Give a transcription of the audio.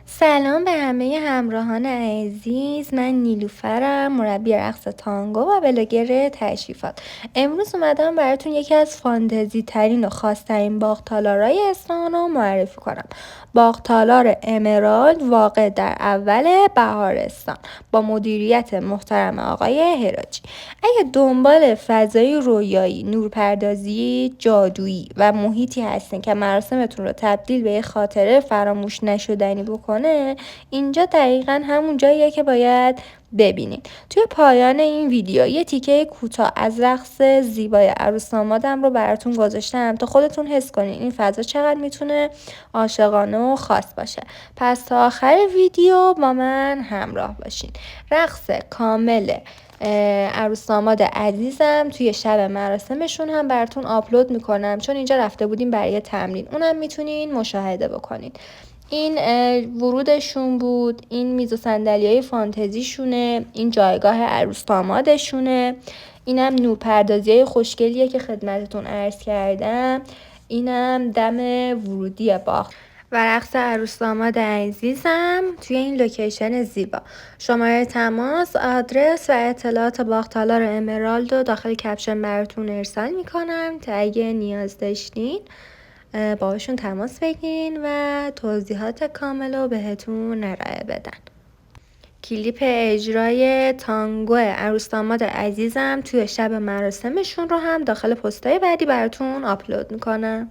سلام به همه همراهان عزیز. من نیلوفرم، مربی رقص تانگو و بلاگر تشریفات. امروز اومدم براتون یکی از فانتزی ترین و خاص ترین باغ تالارای اصفهان رو معرفی کنم. باغ تالار امرالد واقع در اول بهارستان با مدیریت محترم آقای هراجی. اگه دنبال فضای رویایی، نورپردازی جادویی و محیطی هستین که مراسمتون رو تبدیل به یه خاطره فراموش نشدنی بکنه، اینجا دقیقا همون جاییه که باید ببینین. توی پایان این ویدیو یه تیکه کوتاه از رقص زیبای عروس دامادم رو براتون گذاشتم تا خودتون حس کنین این فضا چقدر میتونه عاشقانه و خاص باشه. پس تا آخر ویدیو با من همراه باشین. رقص کامل عروس داماد عزیزم توی شب مراسمشون هم براتون آپلود میکنم، چون اینجا رفته بودیم برای تمرین، اونم میتونین مشاهده بکنین. این ورودشون بود، این میز و صندلیای فانتزیشونه، این جایگاه عروس دامادشونه، اینم نورپردازیای خوشگلیه که خدمتتون عرض کردم، اینم دم ورودی باغ و رقص عروس داماد عزیزم توی این لوکیشن زیبا. شماره تماس، آدرس و اطلاعات باغ تالار امرالد رو داخل کپشن براتون ارسال میکنم تا اگه نیاز داشتین باهاشون تماس بگیرین و توضیحات کامل رو بهتون ارائه بدن. کلیپ اجرای تانگو عروس داماد عزیزم توی شب مراسمشون رو هم داخل پستای بعدی براتون آپلود میکنم.